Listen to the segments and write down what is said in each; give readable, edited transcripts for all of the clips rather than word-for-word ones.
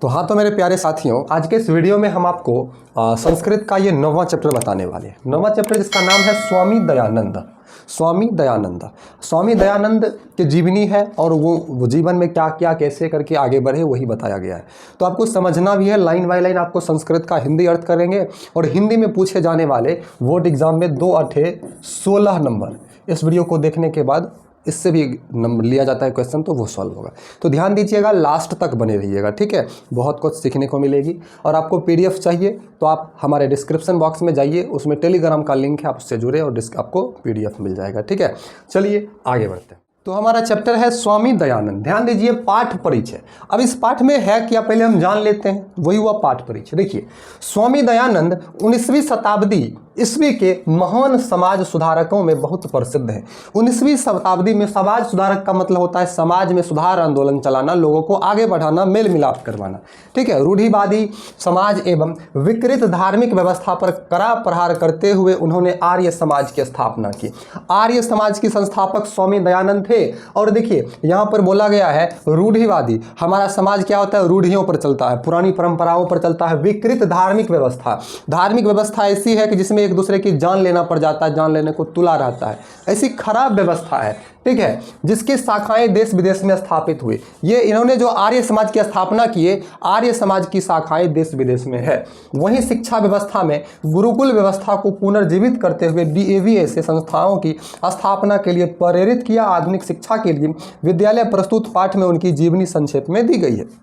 तो हाँ, तो मेरे प्यारे साथियों, आज के इस वीडियो में हम आपको संस्कृत का ये 9वां चैप्टर बताने वाले हैं। 9वां चैप्टर जिसका नाम है स्वामी दयानंद। स्वामी दयानंद, स्वामी दयानंद की जीवनी है और वो जीवन में क्या क्या कैसे करके आगे बढ़े वही बताया गया है। तो आपको समझना भी है, लाइन बाय लाइन आपको संस्कृत का हिंदी अर्थ करेंगे और हिंदी में पूछे जाने वाले बोर्ड एग्जाम में 2 8 16 नंबर इस वीडियो को देखने के बाद इससे भी नंबर लिया जाता है क्वेश्चन, तो वो सॉल्व होगा। तो ध्यान दीजिएगा, लास्ट तक बने रहिएगा, ठीक है। बहुत कुछ सीखने को मिलेगी। और आपको पीडीएफ चाहिए तो आप हमारे डिस्क्रिप्शन बॉक्स में जाइए, उसमें टेलीग्राम का लिंक है, आप उससे जुड़े और आपको पीडीएफ मिल जाएगा, ठीक है। चलिए आगे बढ़ते हैं। तो हमारा चैप्टर है स्वामी दयानंद। ध्यान दीजिए, पाठ परिचय। अब इस पाठ में है क्या, पहले हम जान लेते हैं। वही हुआ पाठ परिचय। देखिए, स्वामी दयानंद 19वीं शताब्दी ईस्वी के महान समाज सुधारकों में बहुत प्रसिद्ध है। 19वीं शताब्दी में समाज सुधारक का मतलब होता है समाज में सुधार आंदोलन चलाना, लोगों को आगे बढ़ाना, मेल मिलाप करवाना, ठीक है। रूढ़िवादी समाज एवं विकृत धार्मिक व्यवस्था पर कड़ा प्रहार करते हुए उन्होंने आर्य समाज की स्थापना की। आर्य समाज की संस्थापक स्वामी दयानंद थे। और देखिए, यहाँ पर बोला गया है रूढ़िवादी। हमारा समाज क्या होता है, रूढ़ियों पर चलता है, पुरानी परंपराओं पर चलता है। विकृत धार्मिक व्यवस्था, धार्मिक व्यवस्था ऐसी है कि जिसमें एक दूसरे की जान लेना पड़ जाता है, जान लेने को तुला रहता है, ऐसी खराब व्यवस्था है, ठीक है, जिसकी शाखाएं देश विदेश में स्थापित हुई। ये इन्होंने जो आर्य समाज की स्थापना की है, आर्य समाज की शाखाएं देश विदेश में है। वहीं शिक्षा व्यवस्था में गुरुकुल व्यवस्था को पुनर्जीवित करते हुए डीएवी ऐसे संस्थाओं की स्थापना के लिए प्रेरित किया। आधुनिक शिक्षा के लिए विद्यालय प्रस्तुत पाठ में उनकी जीवनी संक्षेप में दी गई है।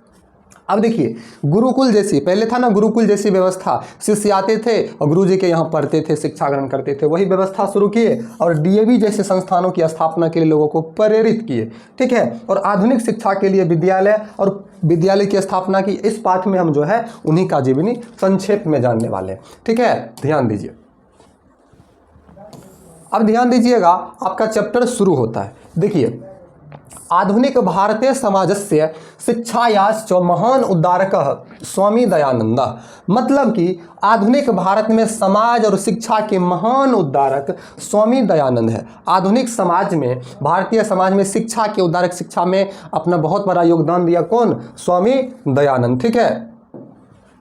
अब देखिए, गुरुकुल जैसी, पहले था ना गुरुकुल जैसी व्यवस्था, शिष्य आते थे और गुरु जी के यहाँ पढ़ते थे, शिक्षा ग्रहण करते थे, वही व्यवस्था शुरू किए और डीएवी जैसे संस्थानों की स्थापना के लिए लोगों को प्रेरित किए, ठीक है। और आधुनिक शिक्षा के लिए विद्यालय और विद्यालय की स्थापना की। इस पाठ में हम जो है उन्हीं का जीवनी संक्षेप में जानने वाले हैं, ठीक है। ध्यान दीजिए, अब ध्यान दीजिएगा, आपका चैप्टर शुरू होता है। देखिए, आधुनिक भारतीय समाजस्य शिक्षायाश्च महान उद्धारकः स्वामी दयानंद। मतलब कि आधुनिक भारत में समाज और शिक्षा के महान उद्धारक स्वामी दयानंद है। आधुनिक समाज में, भारतीय समाज में शिक्षा के उद्धारक, शिक्षा में अपना बहुत बड़ा योगदान दिया कौन, स्वामी दयानंद, ठीक है।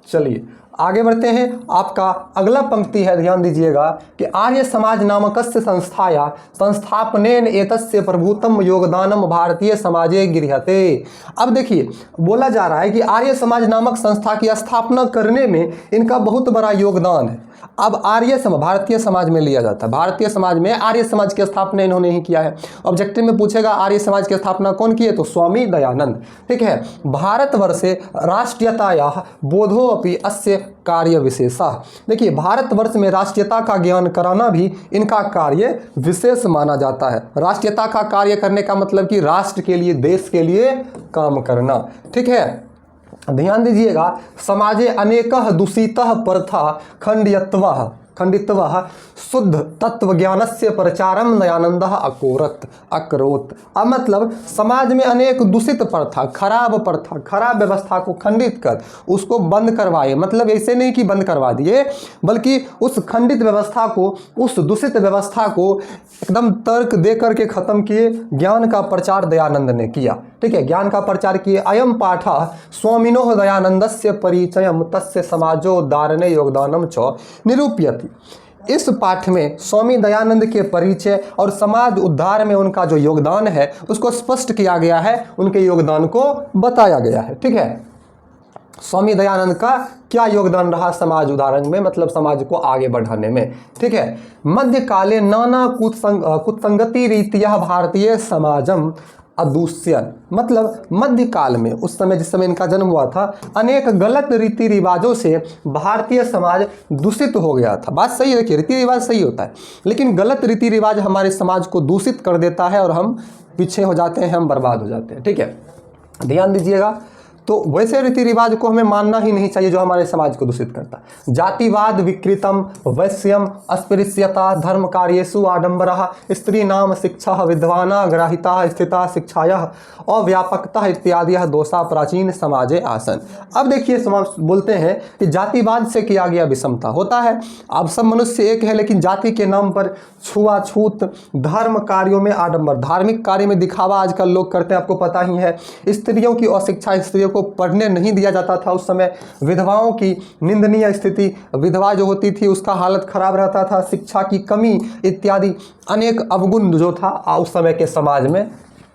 चलिए आगे बढ़ते हैं। आपका अगला पंक्ति है, ध्यान दीजिएगा, कि आर्य समाज नामकस्य संस्थाया संस्थापनेन एतस्य प्रभुतम योगदानम भारतीय समाजे गृह्यते। अब देखिए, बोला जा रहा है कि आर्य समाज नामक संस्था की स्थापना करने में इनका बहुत बड़ा योगदान है। अब आर्य समाज भारतीय समाज में लिया जाता है, भारतीय समाज में आर्य समाज की स्थापना इन्होंने ही किया है। ऑब्जेक्टिव में पूछेगा आर्य समाज की स्थापना कौन की है, तो स्वामी दयानंद, ठीक है। भारतवर्षे राष्ट्रीयताया बोधो अपि अस्य कार्य विशेषा। देखिए, भारतवर्ष में राष्ट्रीयता का ज्ञान कराना भी इनका कार्य विशेष माना जाता है। राष्ट्रीयता का कार्य करने का मतलब कि राष्ट्र के लिए, देश के लिए काम करना, ठीक है। ध्यान दीजिएगा, समाजे अनेकः दूषितः प्रथा खंडित्वः शुद्ध तत्व ज्ञानस्य प्रचारम दयानंदः अकरोत्। अब मतलब समाज में अनेक दूषित प्रथा, खराब व्यवस्था को खंडित कर उसको बंद करवाए। मतलब ऐसे नहीं कि बंद करवा दिए, बल्कि उस खंडित व्यवस्था को, उस दूषित व्यवस्था को एकदम तर्क दे करके खत्म किए। ज्ञान का प्रचार दयानंद ने किया, ठीक है, ज्ञान का प्रचार किए। अयम पाठः स्वामिनोः दयानंदस्य परिचयम तस्य समाजोद्धारणे योगदानम च निरूपयति। इस पाठ में स्वामी दयानंद के परिचय और समाज उद्धार में उनका जो योगदान है उसको स्पष्ट किया गया है, उनके योगदान को बताया गया है, ठीक है। स्वामी दयानंद का क्या योगदान रहा समाज उद्धारण में, मतलब समाज को आगे बढ़ाने में, ठीक है। मध्यकाले नाना कुसंगति रीतिया भारतीय समाजम अदूष्यन। मतलब मध्यकाल में, उस समय जिस समय इनका जन्म हुआ था, अनेक गलत रीति रिवाजों से भारतीय समाज दूषित हो गया था। बात सही है, देखिए रीति रिवाज सही होता है, लेकिन गलत रीति रिवाज हमारे समाज को दूषित कर देता है और हम पीछे हो जाते हैं, हम बर्बाद हो जाते हैं, ठीक है। ध्यान दीजिएगा, तो वैसे रीति रिवाज को हमें मानना ही नहीं चाहिए जो हमारे समाज को दूषित करता है। जातिवाद विकृतम वैश्यम अस्पृश्यता धर्म कार्येषु आडंबरः स्त्री नाम शिक्षा विद्वाना ग्राहिता स्थिता शिक्षायः अव्यापकता इत्यादि दोषा प्राचीन समाजे आसन। अब देखिए, बोलते हैं कि जातिवाद से किया गया विषमता होता है। अब सब मनुष्य एक है, लेकिन जाति के नाम पर छुआछूत, धर्म कार्यों में आडंबर, धार्मिक कार्य में दिखावा आजकल लोग करते हैं, आपको पता ही है। स्त्रियों की अशिक्षा, स्त्रियों को को पढ़ने नहीं दिया जाता था। उस समय विधवाओं की निंदनीय स्थिति, विधवा जो होती थी उसका हालत खराब रहता था, शिक्षा की कमी इत्यादि अनेक अवगुण जो था उस समय के समाज में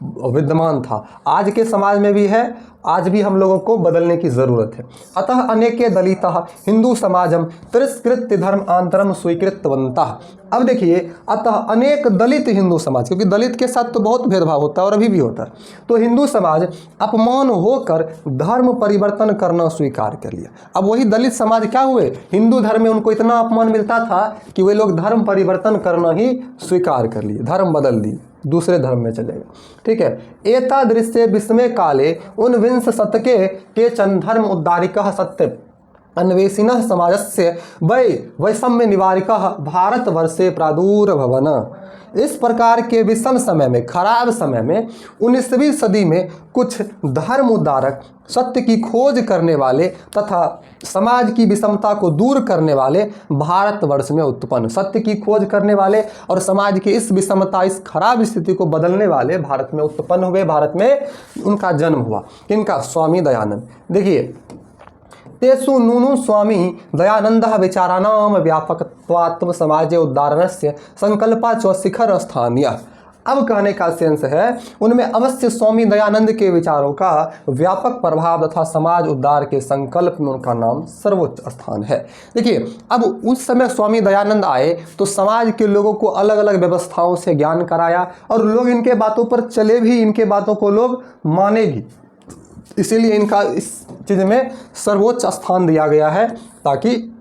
विद्यमान था। आज के समाज में भी है, आज भी हम लोगों को बदलने की ज़रूरत है। अतः अनेके दलितः हिंदू समाजम तिरस्कृत्य धर्म आंतरम स्वीकृतवन्तः। अब देखिए, अतः अनेक दलित हिंदू समाज, क्योंकि दलित के साथ तो बहुत भेदभाव होता है और अभी भी होता है, तो हिंदू समाज अपमान होकर धर्म परिवर्तन करना स्वीकार कर लिया। अब वही दलित समाज क्या हुए, हिंदू धर्म में उनको इतना अपमान मिलता था कि वे लोग धर्म परिवर्तन करना ही स्वीकार कर लिए, धर्म बदल दिए, दूसरे धर्म में चले गए। ठीक है। एतादृश्य विस्मय काले ऊनविंश शतके केचन धर्म उद्धारिकः सत्य अन्वेषिणः समाजस्य वैषम्य निवारिकः भारतवर्षे प्रादुर्भवन। इस प्रकार के विषम समय में, खराब समय में 19वीं सदी में कुछ धर्म उद्धारक, सत्य की खोज करने वाले तथा समाज की विषमता को दूर करने वाले भारतवर्ष में उत्पन्न, सत्य की खोज करने वाले और समाज की इस विषमता, इस खराब स्थिति को बदलने वाले भारत में उत्पन्न हुए, भारत में उनका जन्म हुआ। किनका? स्वामी दयानंद। देखिए, तेषु नूनु स्वामी दयानंदः विचाराणां व्यापकत्वात्म समाजे उद्धारणस्य संकल्पा च शिखर स्थानीयः। अब कहने का सेंस है, उनमें अवश्य स्वामी दयानंद के विचारों का व्यापक प्रभाव तथा समाज उद्धार के संकल्प में उनका नाम सर्वोच्च स्थान है। देखिए, अब उस समय स्वामी दयानंद आए तो समाज के लोगों को अलग अलग व्यवस्थाओं से ज्ञान कराया और लोग इनके बातों पर चले भी, इनके बातों को लोग माने भी। इसीलिए इनका इस चीज़ में सर्वोच्च स्थान दिया गया है, ताकि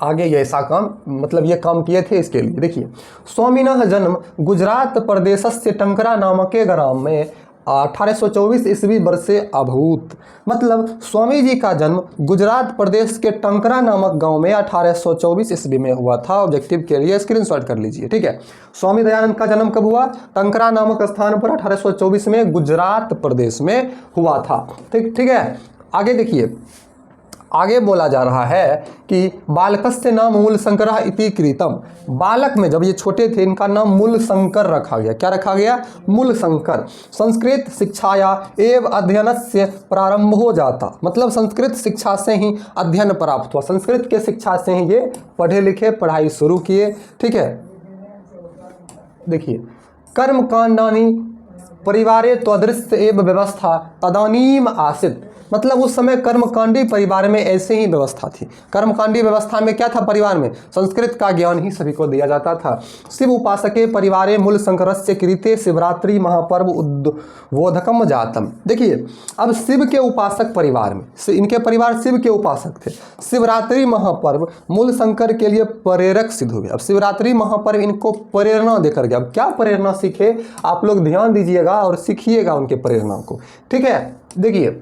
आगे ये ऐसा काम, मतलब ये काम किए थे इसके लिए। देखिए, स्वामिनः जन्म गुजरात प्रदेशस्य टंकरा नामके ग्राम में 1824 ईस्वी वर्षे अभूत। मतलब स्वामी जी का जन्म गुजरात प्रदेश के टंकरा नामक गांव में 1824 ईस्वी में हुआ था। ऑब्जेक्टिव के लिए स्क्रीनशॉट कर लीजिए। ठीक है, स्वामी दयानंद का जन्म कब हुआ? टंकरा नामक स्थान पर 1824 में गुजरात प्रदेश में हुआ था। ठीक है। आगे देखिए, आगे बोला जा रहा है कि बालकस्य नाम मूल शंकरः इति कृतम। बालक में जब ये छोटे थे, इनका नाम मूल शंकर रखा गया। क्या रखा गया? मूल शंकर। संस्कृत शिक्षाया एवं अध्ययनस्य प्रारंभ हो जाता, मतलब संस्कृत शिक्षा से ही अध्ययन प्राप्त हुआ, संस्कृत के शिक्षा से ही ये पढ़े लिखे, पढ़ाई शुरू किए। ठीक है। देखिए, कर्म कांडानी परिवारे त्वदृश्य एवं व्यवस्था तदानीम आसित। मतलब उस समय कर्मकांडी परिवार में ऐसे ही व्यवस्था थी। कर्मकांडी व्यवस्था में क्या था? परिवार में संस्कृत का ज्ञान ही सभी को दिया जाता था। शिव उपासके परिवारे मूल शंकरस्य कृते शिवरात्रि महापर्व उद्बोधकम जातम। देखिए, अब शिव के उपासक परिवार में, इनके परिवार शिव के उपासक थे, शिवरात्रि महापर्व मूल शंकर के लिए प्रेरक सिद्ध हुए। अब शिवरात्रि महापर्व इनको प्रेरणा देकर गया। अब क्या प्रेरणा सीखे? आप लोग ध्यान दीजिएगा और सीखिएगा उनके प्रेरणा को। ठीक है। देखिए,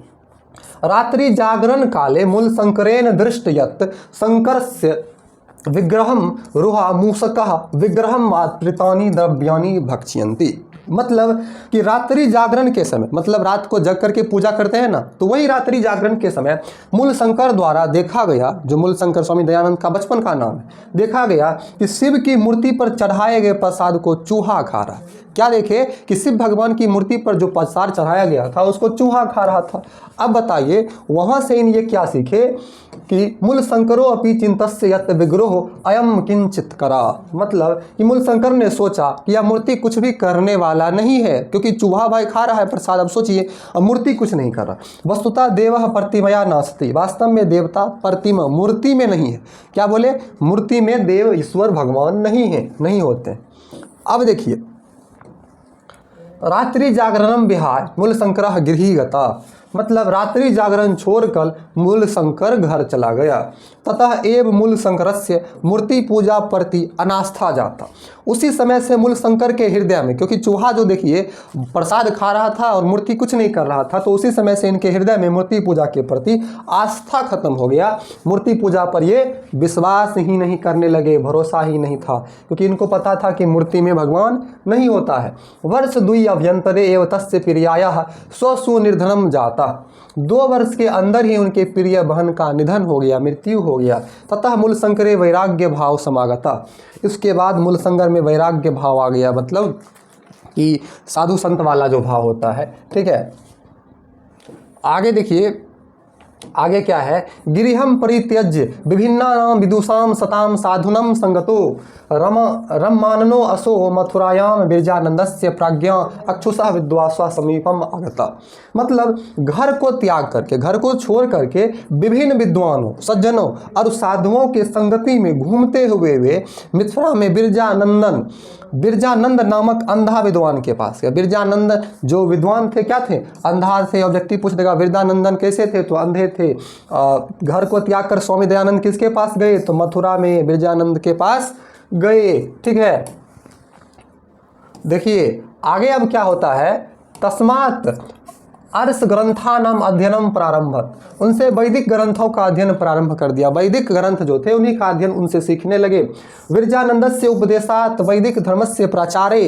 रात्रि जागरण काले मूल शंकरेण दृष्ट यत् शंकरस्य विग्रहम रुहा मूषकः विग्रहम मातृतानि द्रव्यानि भक्ष्यन्ति। मतलब कि रात्रि जागरण के समय, मतलब रात को जग करके पूजा करते हैं ना, तो वही रात्रि जागरण के समय मूल शंकर द्वारा देखा गया, जो मूल शंकर स्वामी दयानंद का बचपन का नाम है, देखा गया कि शिव की मूर्ति पर चढ़ाए गए प्रसाद को चूहा खा रहा। क्या देखे? कि शिव भगवान की मूर्ति पर जो प्रसाद चढ़ाया गया था उसको चूहा खा रहा था। अब बताइए, वहां से इन ये क्या सीखे कि मूल शंकरो अपि चिंतस्य यत् विग्रहो अयम किंचित करा। मतलब कि मूल शंकर ने सोचा कि यह मूर्ति कुछ भी करने वाला नहीं है, क्योंकि चूहा भाई खा रहा है प्रसाद। अब सोचिए, अब मूर्ति कुछ नहीं कर रहा। वस्तुतः देवः प्रतिमया नास्ति, वास्तव में देवता प्रतिमा मूर्ति में नहीं है। क्या बोले? मूर्ति में देव ईश्वर भगवान नहीं है, नहीं होते। अब देखिए, रात्रि जागरणम विहाय मूल शंकर गृहीगता। मतलब रात्रि जागरण छोड़कर मूल शंकर घर चला गया। ततः एव मूल शंकरस्य मूर्ति पूजा प्रति अनास्था जाता। उसी समय से मूल शंकर के हृदय में, क्योंकि चूहा जो देखिए प्रसाद खा रहा था और मूर्ति कुछ नहीं कर रहा था, तो उसी समय से इनके हृदय में मूर्ति पूजा के प्रति आस्था खत्म हो गया। मूर्ति पूजा पर ये विश्वास ही नहीं करने लगे, भरोसा ही नहीं था, क्योंकि इनको पता था कि मूर्ति में भगवान नहीं होता है। वर्ष द्वि अभ्यंतरे एव तस्य प्रियायाः स्वसु निर्धनम जाता। 2 वर्ष के अंदर ही उनके प्रिय बहन का निधन हो गया, मृत्यु हो गया। ततः मूल शंकरे वैराग्य भाव समागता। इसके बाद मूल शंकर में वैराग्य भाव आ गया, मतलब कि साधु संत वाला जो भाव होता है। ठीक है। आगे देखिए, आगे क्या है, गिरिहम परित्यज्य विभिन्नानां विदुषां सतां साधुनं संगतो रममाननो असो मथुरायाम बिरजानंदस्य प्राज्ञा अक्षुषा विद्वासा समीपम आगता। मतलब घर को त्याग करके, घर को छोड़ करके विभिन्न विद्वानों, सज्जनों और साधुओं के संगति में घूमते हुए वे मिथिला में बिरजानंद नामक अंधा विद्वान के पास गए। बिरजानंद जो विद्वान थे क्या थे, अंधा थे। ऑब्जेक्टिव पूछ देगा बिरजानंदन कैसे थे, तो अंधे थे। घर को त्याग कर स्वामी दयानंद किसके पास गए, तो मथुरा में बिरजानंद के पास गए। ठीक है, देखिए आगे अब क्या होता है, तस्मात् अर्ष ग्रंथानाम अध्ययनम प्रारंभ, उनसे वैदिक ग्रंथों का अध्ययन प्रारंभ कर दिया। वैदिक ग्रंथ जो थे उन्हीं का अध्ययन उनसे सीखने लगे। विरजानंदस्य उपदेशात वैदिक धर्मस्य प्राचारे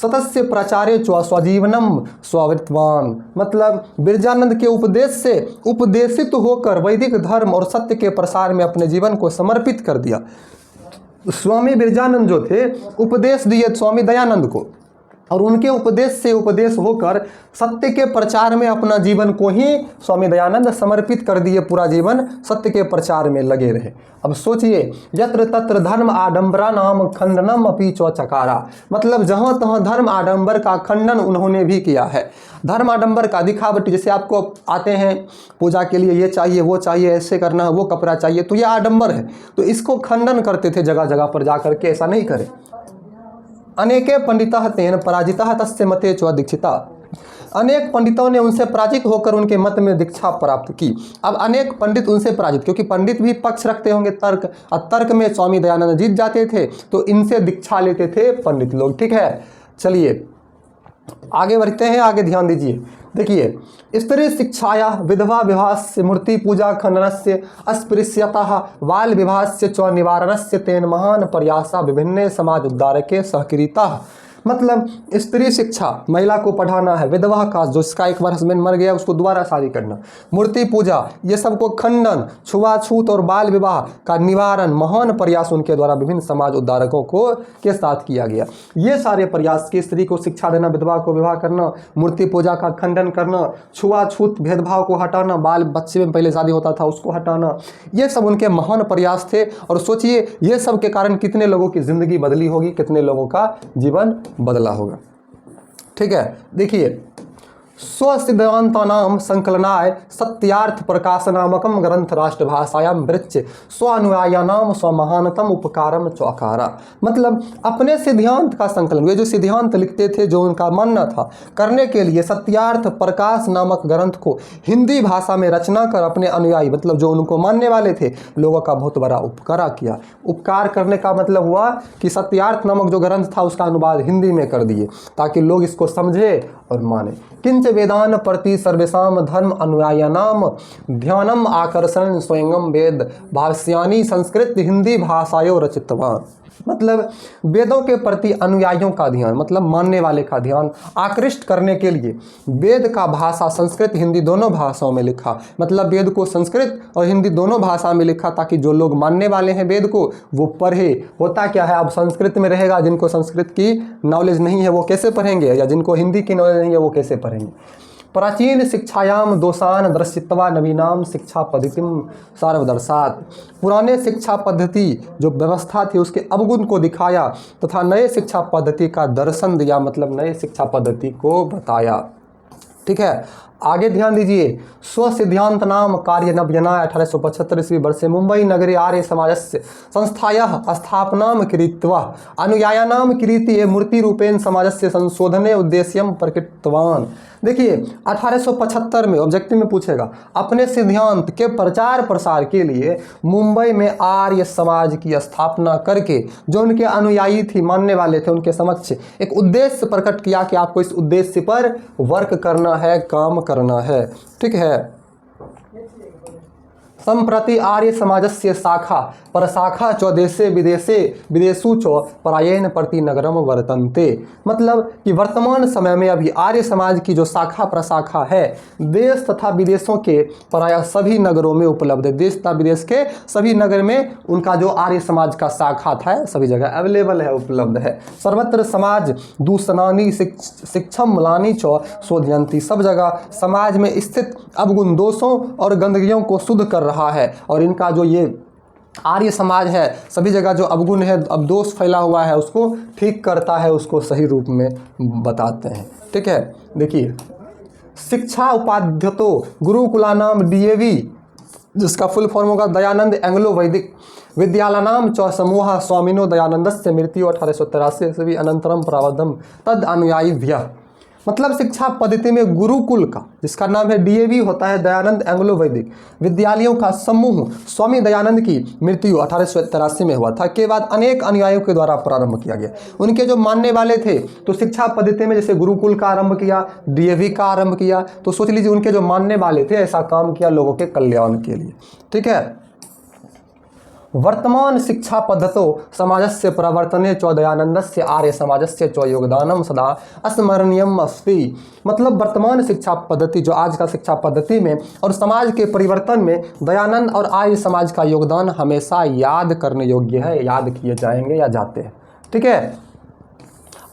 सतस्य प्राचार्य स्वजीवनम स्ववृत्तवान। मतलब बिरजानंद के उपदेश से उपदेशित होकर वैदिक धर्म और सत्य के प्रसार में अपने जीवन को समर्पित कर दिया। स्वामी बिरजानंद जो थे उपदेश दिए स्वामी दयानंद को, और उनके उपदेश से उपदेश होकर सत्य के प्रचार में अपना जीवन को ही स्वामी दयानंद समर्पित कर दिए। पूरा जीवन सत्य के प्रचार में लगे रहे। अब सोचिए, यत्र तत्र धर्म आडंबरा नाम खंडनम अपि च चकारा। मतलब जहाँ तहाँ धर्म आडंबर का खंडन उन्होंने भी किया है। धर्म आडंबर का, दिखावटी, जैसे आपको आते हैं पूजा के लिए ये चाहिए वो चाहिए, ऐसे करना है, वो कपड़ा चाहिए, तो ये आडंबर है, तो इसको खंडन करते थे जगह जगह पर जा करके, ऐसा नहीं करें। अनेके पंडिता तेन पराजिता तस्य मते च दीक्षिता। अनेक पंडितों ने उनसे पराजित होकर उनके मत में दीक्षा प्राप्त की। अब अनेक पंडित उनसे पराजित, क्योंकि पंडित भी पक्ष रखते होंगे तर्क, और तर्क में स्वामी दयानंद जीत जाते थे, तो इनसे दीक्षा लेते थे पंडित लोग। ठीक है, चलिए आगे बढ़ते हैं, आगे ध्यान दीजिए। देखिए, स्त्री शिक्षाया विधवा विवाहस्य मूर्ति पूजा खंडनस्य अस्पृश्यतः बाल विवाहस्य च निवारणस्य तेन महान प्रयासा विभिन्न समाज उद्धारके सहकृता। मतलब स्त्री शिक्षा, महिला को पढ़ाना है, विधवा का जिसका एक बार हस्बैंड मर गया उसको दोबारा शादी करना, मूर्ति पूजा, ये सबको खंडन, छुआछूत और बाल विवाह का निवारण, महान प्रयास उनके द्वारा विभिन्न समाज उद्धारकों को के साथ किया गया। ये सारे प्रयास की स्त्री को शिक्षा देना, विधवा को विवाह करना, मूर्ति पूजा का खंडन करना, छुआछूत भेदभाव को हटाना, बाल बच्चे में पहले शादी होता था उसको हटाना, ये सब उनके महान प्रयास थे। और सोचिए ये सब के कारण कितने लोगों की जिंदगी बदली होगी, कितने लोगों का जीवन बदला होगा। ठीक है, देखिए, स्वसिद्धांतानाम संकलनाय सत्यार्थ प्रकाशनामकम ग्रंथ राष्ट्रभाषायाम वृच्च स्वानुयायानाम स्वमहानतम उपकारम चौकारा। मतलब अपने सिद्धांत का संकलन, वे जो सिद्धांत लिखते थे, जो उनका मानना था, करने के लिए सत्यार्थ प्रकाश नामक ग्रंथ को हिंदी भाषा में रचना कर अपने अनुयायी, मतलब जो उनको मानने वाले थे, लोगों का बहुत बड़ा उपकार किया। उपकार करने का मतलब हुआ कि सत्यार्थ नामक जो ग्रंथ था उसका अनुवाद हिंदी में कर दिए ताकि लोग इसको समझे और माने। किंच वेदान प्रति सर्वेषाम धर्म अनुयायिनाम ध्यानम आकर्षण स्वयं वेद भाष्यानि संस्कृत हिंदी भाषायो रचितवान। मतलब वेदों के प्रति अनुयायियों का ध्यान, मतलब मानने वाले का ध्यान आकृष्ट करने के लिए वेद का भाषा संस्कृत हिंदी दोनों भाषाओं में लिखा। मतलब वेद को संस्कृत और हिंदी दोनों भाषा में लिखा ताकि जो लोग मानने वाले हैं वेद को वो पढ़े। होता क्या है, अब संस्कृत में रहेगा, जिनको संस्कृत की नॉलेज नहीं है वो कैसे पढ़ेंगे, या जिनको हिंदी की नॉलेज नहीं है वो कैसे पढ़ेंगे। प्राचीन शिक्षायाम दोषान दर्शित्वा नवीनाम शिक्षा पद्धतिम सार्वदर्शात। पुराने शिक्षा पद्धति जो व्यवस्था थी उसके अवगुण को दिखाया तथा नए शिक्षा पद्धति का दर्शन दिया, मतलब नए शिक्षा पद्धति को बताया। ठीक है, आगे ध्यान दीजिए। स्वसिद्धांत नाम कार्य नव्यनाय 1875 ईस्वी वर्षे मुंबई नगरे आर्य समाजस्य संस्थायाः स्थापनां कृत्वा अनुयायानां कीर्ति मूर्ति रूपेण समाजस्य संशोधने उद्देश्यं प्रकृतवान। देखिए 1875 में ऑब्जेक्टिव में पूछेगा, अपने सिद्धांत के प्रचार प्रसार के लिए मुंबई में आर्य समाज की स्थापना करके जो उनके अनुयायी थी, मानने वाले थे, उनके समक्ष एक उद्देश्य प्रकट किया कि आपको इस उद्देश्य पर वर्क करना है, काम करना है। ठीक है, संप्रति आर्य समाजस्य शाखा परशाखा च देशे विदेशे विदेशु च परायण प्रति नगरम वर्तन्ते। मतलब कि वर्तमान समय में अभी आर्य समाज की जो शाखा प्रशाखा है देश तथा विदेशों के प्रायः सभी नगरों में उपलब्ध है। देश तथा विदेश के सभी नगर में उनका जो आर्य समाज का शाखा था सभी जगह अवेलेबल है, उपलब्ध है। सर्वत्र समाज दूषणानि शिक्षम मलानि च शोधयन्ति। सब जगह समाज में स्थित अवगुण दोषों और गंदगियों को शुद्ध कर रहा है। और इनका जो ये आर्य समाज है सभी जगह जो अवगुण है, अब दोष फैला हुआ है, उसको ठीक करता है, उसको सही रूप में बताते हैं। ठीक है, देखिए शिक्षा उपाध्यतो गुरुकुलानाम DAV, जिसका फुल फॉर्म होगा दयानंद एंग्लो वैदिक विद्यालयानाम च समूह स्वामिनो दयानंदस्य मृत्यु 1883 ईस्वी अनंतरम प्रावधम तद अनुयायीभ्यः। मतलब शिक्षा पद्धति में गुरुकुल का, जिसका नाम है DAV होता है दयानंद एंग्लो वैदिक विद्यालयों का समूह स्वामी दयानंद की मृत्यु 1883 में हुआ था के बाद अनेक अनुयायियों के द्वारा प्रारंभ किया गया। उनके जो मानने वाले थे तो शिक्षा पद्धति में जैसे गुरुकुल का आरंभ किया, DAV का आरंभ किया, तो सोच लीजिए उनके जो मानने वाले थे ऐसा काम किया लोगों के कल्याण के लिए। ठीक है, वर्तमान शिक्षा पद्धतो समाजस्य प्रवर्तने च दयानंदस्य आर्य समाजस्य च योगदानम सदा स्मरणीयम अस्ति। मतलब वर्तमान शिक्षा पद्धति जो आज का शिक्षा पद्धति में और समाज के परिवर्तन में दयानंद और आर्य समाज का योगदान हमेशा याद करने योग्य है, याद किए जाएंगे या जाते हैं। ठीक है,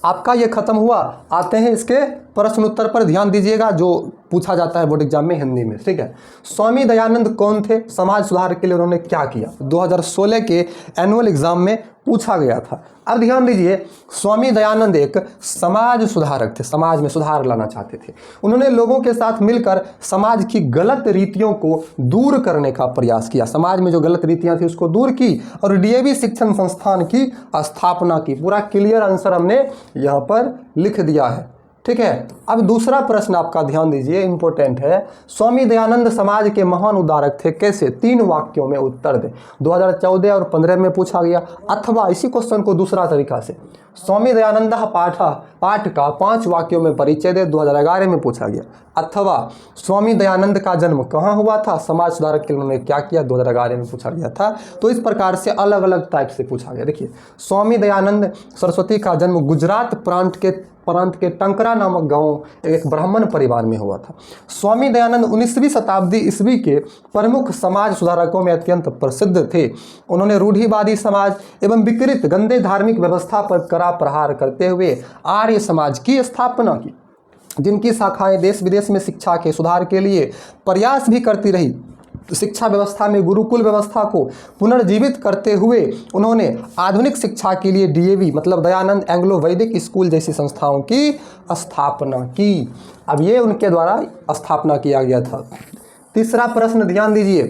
आपका ये खत्म हुआ। आते हैं इसके प्रश्न उत्तर पर, ध्यान दीजिएगा जो पूछा जाता है बोर्ड एग्जाम में हिंदी में। ठीक है, स्वामी दयानंद कौन थे, समाज सुधार के लिए उन्होंने क्या किया, 2016 के एनुअल एग्जाम में पूछा गया था। अब ध्यान दीजिए, स्वामी दयानंद एक समाज सुधारक थे, समाज में सुधार लाना चाहते थे। उन्होंने लोगों के साथ मिलकर समाज की गलत रीतियों को दूर करने का प्रयास किया, समाज में जो गलत रीतियां थी उसको दूर की और DAV शिक्षण संस्थान की स्थापना की। पूरा क्लियर आंसर हमने यहाँ पर लिख दिया है। ठीक है, अब दूसरा प्रश्न आपका ध्यान दीजिए, इंपॉर्टेंट है। स्वामी दयानंद समाज के महान उद्धारक थे, कैसे, 3 वाक्यों में उत्तर दे। 2014 और 15 में पूछा गया। अथवा इसी क्वेश्चन को दूसरा तरीका से, स्वामी दयानंद पाठ का 5 वाक्यों में परिचय दे, 2011 में पूछा गया। अथवा स्वामी दयानंद का जन्म कहाँ हुआ था, समाज सुधारक के लिए उन्होंने क्या किया, 2011 में पूछा गया था। तो इस प्रकार से अलग अलग टाइप से पूछा गया। देखिए, स्वामी दयानंद सरस्वती का जन्म गुजरात प्रांत के टंकरा नामक गांव एक ब्राह्मण परिवार में हुआ था। स्वामी दयानंद 19वीं शताब्दी ईस्वी के प्रमुख समाज सुधारकों में अत्यंत प्रसिद्ध थे। उन्होंने रूढ़िवादी समाज एवं विकृत गंदे धार्मिक व्यवस्था पर कड़ा प्रहार करते हुए आर्य समाज की स्थापना की, जिनकी शाखाएं देश विदेश में शिक्षा के सुधार के लिए प्रयास भी करती रही। शिक्षा व्यवस्था में गुरुकुल व्यवस्था को पुनर्जीवित करते हुए उन्होंने आधुनिक शिक्षा के लिए DAV मतलब दयानंद एंग्लो वैदिक स्कूल जैसी संस्थाओं की स्थापना की। अब ये उनके द्वारा स्थापना किया गया था। तीसरा प्रश्न ध्यान दीजिए,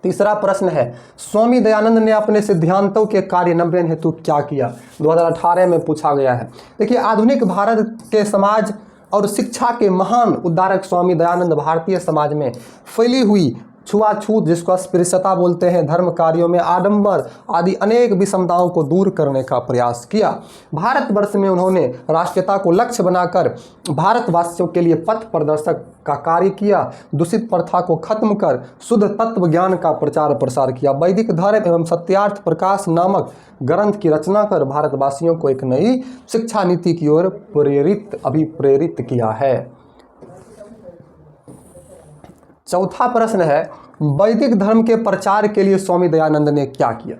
तीसरा प्रश्न है, स्वामी दयानंद ने अपने सिद्धांतों के कार्यान्वयन हेतु क्या किया, 2018 में पूछा गया है। देखिए, आधुनिक भारत के समाज और शिक्षा के महान उद्धारक स्वामी दयानंद भारतीय समाज में फैली हुई छुआछूत, जिसको अस्पृश्यता बोलते हैं, धर्म कार्यों में आडंबर आदि अनेक विषमताओं को दूर करने का प्रयास किया। भारतवर्ष में उन्होंने राष्ट्रीयता को लक्ष्य बनाकर भारतवासियों के लिए पथ प्रदर्शक का कार्य किया। दूषित प्रथा को खत्म कर शुद्ध तत्व ज्ञान का प्रचार प्रसार किया। वैदिक धर्म एवं सत्यार्थ प्रकाश नामक ग्रंथ की रचना कर भारतवासियों को एक नई शिक्षा नीति की ओर अभिप्रेरित किया है। चौथा प्रश्न है, वैदिक धर्म के प्रचार के लिए स्वामी दयानंद ने क्या किया।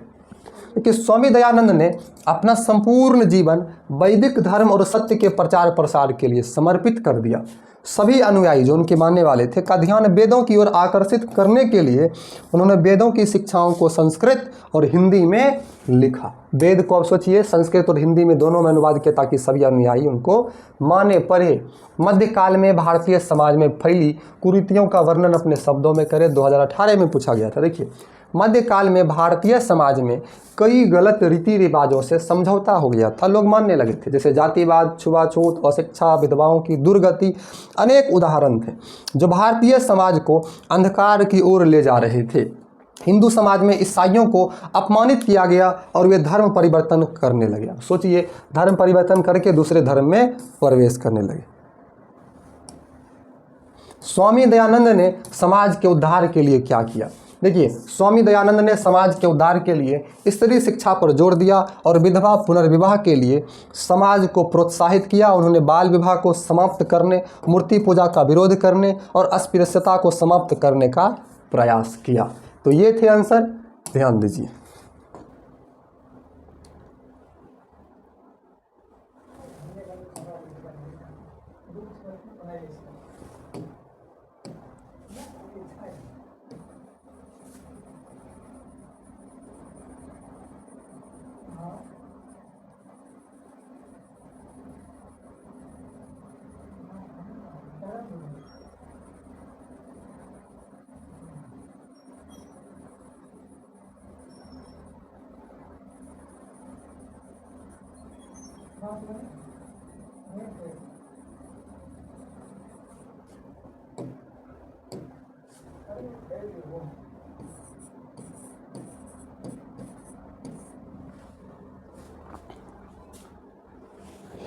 देखिए, स्वामी दयानंद ने अपना संपूर्ण जीवन वैदिक धर्म और सत्य के प्रचार प्रसार के लिए समर्पित कर दिया। सभी अनुयायी जो उनके मानने वाले थे का ध्यान वेदों की ओर आकर्षित करने के लिए उन्होंने वेदों की शिक्षाओं को संस्कृत और हिंदी में लिखा। वेद को अब सोचिए संस्कृत और हिंदी में दोनों में अनुवाद किया ताकि सभी अनुयायी उनको माने पढ़े। मध्यकाल में भारतीय समाज में फैली कुरीतियों का वर्णन अपने शब्दों में करें, 2018 में पूछा गया था। देखिए, मध्यकाल में भारतीय समाज में कई गलत रीति रिवाजों से समझौता हो गया था, लोग मानने लगे थे, जैसे जातिवाद, छुआछूत, अशिक्षा, विधवाओं की दुर्गति, अनेक उदाहरण थे जो भारतीय समाज को अंधकार की ओर ले जा रहे थे। हिंदू समाज में ईसाइयों को अपमानित किया गया और वे धर्म परिवर्तन करने लगे। सोचिए, धर्म परिवर्तन करके दूसरे धर्म में प्रवेश करने लगे। स्वामी दयानंद ने समाज के उद्धार के लिए क्या किया? देखिए, स्वामी दयानंद ने समाज के उद्धार के लिए स्त्री शिक्षा पर जोर दिया और विधवा पुनर्विवाह के लिए समाज को प्रोत्साहित किया। उन्होंने बाल विवाह को समाप्त करने, मूर्ति पूजा का विरोध करने और अस्पृश्यता को समाप्त करने का प्रयास किया। तो ये थे आंसर, ध्यान दीजिए।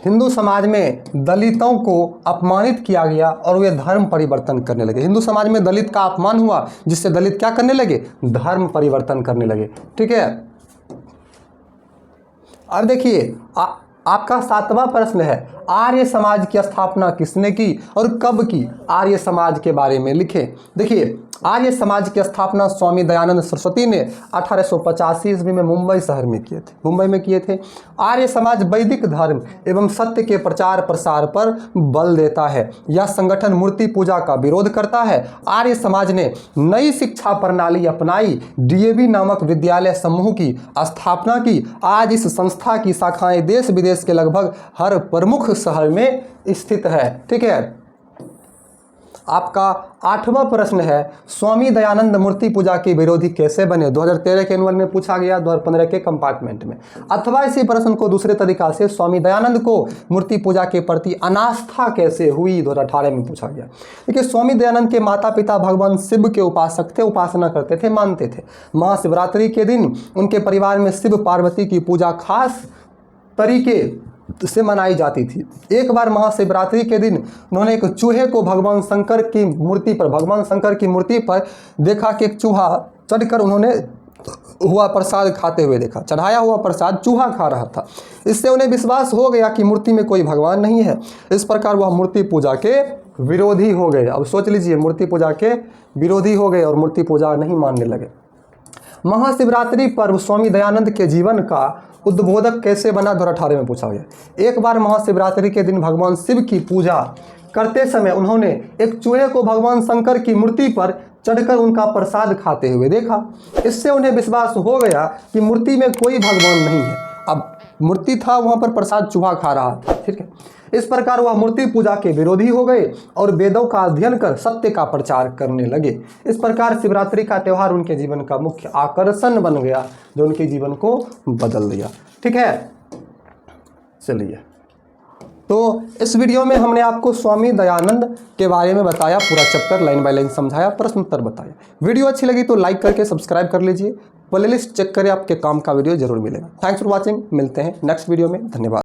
हिंदू समाज में दलितों को अपमानित किया गया और वे धर्म परिवर्तन करने लगे। हिंदू समाज में दलित का अपमान हुआ, जिससे दलित क्या करने लगे? धर्म परिवर्तन करने लगे। ठीक है, अब देखिए आपका 7वां प्रश्न है, आर्य समाज की स्थापना किसने की और कब की? आर्य समाज के बारे में लिखें। देखिए, आर्य समाज की स्थापना स्वामी दयानंद सरस्वती ने 1885 ईस्वी में मुंबई शहर में किए थे। आर्य समाज वैदिक धर्म एवं सत्य के प्रचार प्रसार पर बल देता है। यह संगठन मूर्ति पूजा का विरोध करता है। आर्य समाज ने नई शिक्षा प्रणाली अपनाई, डीएवी नामक विद्यालय समूह की स्थापना की। आज इस संस्था की शाखाएं देश विदेश के लगभग हर प्रमुख शहर में स्थित है। ठीक है, आपका 8वां प्रश्न है, स्वामी दयानंद मूर्ति पूजा के विरोधी कैसे बने? 2013 के एनुअल में पूछा गया, 2015 के कंपार्टमेंट में। अथवा इसी प्रश्न को दूसरे तरीका से, स्वामी दयानंद को मूर्ति पूजा के प्रति अनास्था कैसे हुई? 2018 में पूछा गया। देखिए, स्वामी दयानंद के माता पिता भगवान शिव के उपासक थे, उपासना करते थे, मानते थे। महाशिवरात्रि के दिन उनके परिवार में शिव पार्वती की पूजा खास तरीके से मनाई जाती थी। एक बार महाशिवरात्रि के दिन उन्होंने एक चूहे को भगवान शंकर की मूर्ति पर देखा कि एक चूहा चढ़कर उन्होंने हुआ प्रसाद खाते हुए देखा। चढ़ाया हुआ प्रसाद चूहा खा रहा था। इससे उन्हें विश्वास हो गया कि मूर्ति में कोई भगवान नहीं है। इस प्रकार वह मूर्ति पूजा के विरोधी हो गए। अब सोच लीजिए, मूर्ति पूजा के विरोधी हो गए और मूर्ति पूजा नहीं मानने लगे। महाशिवरात्रि पर्व स्वामी दयानंद के जीवन का उद्बोधक कैसे बना? 2018 में पूछा गया। एक बार महाशिवरात्रि के दिन भगवान शिव की पूजा करते समय उन्होंने एक चूहे को भगवान शंकर की मूर्ति पर चढ़कर उनका प्रसाद खाते हुए देखा। इससे उन्हें विश्वास हो गया कि मूर्ति में कोई भगवान नहीं है। अब मूर्ति था, वहां पर प्रसाद चूहा खा रहा था। ठीक है, इस प्रकार वह मूर्ति पूजा के विरोधी हो गए और वेदों का अध्ययन कर सत्य का प्रचार करने लगे। इस प्रकार शिवरात्रि का त्यौहार उनके जीवन का मुख्य आकर्षण बन गया, जो उनके जीवन को बदल दिया। ठीक है, चलिए, तो इस वीडियो में हमने आपको स्वामी दयानंद के बारे में बताया, पूरा चैप्टर लाइन बाय लाइन समझाया, प्रश्न उत्तर बताया। वीडियो अच्छी लगी तो लाइक करके सब्सक्राइब कर लीजिए, प्लेलिस्ट चेक करें, आपके काम का वीडियो जरूर मिलेगा। थैंक्स फॉर वॉचिंग, मिलते हैं नेक्स्ट वीडियो में। धन्यवाद।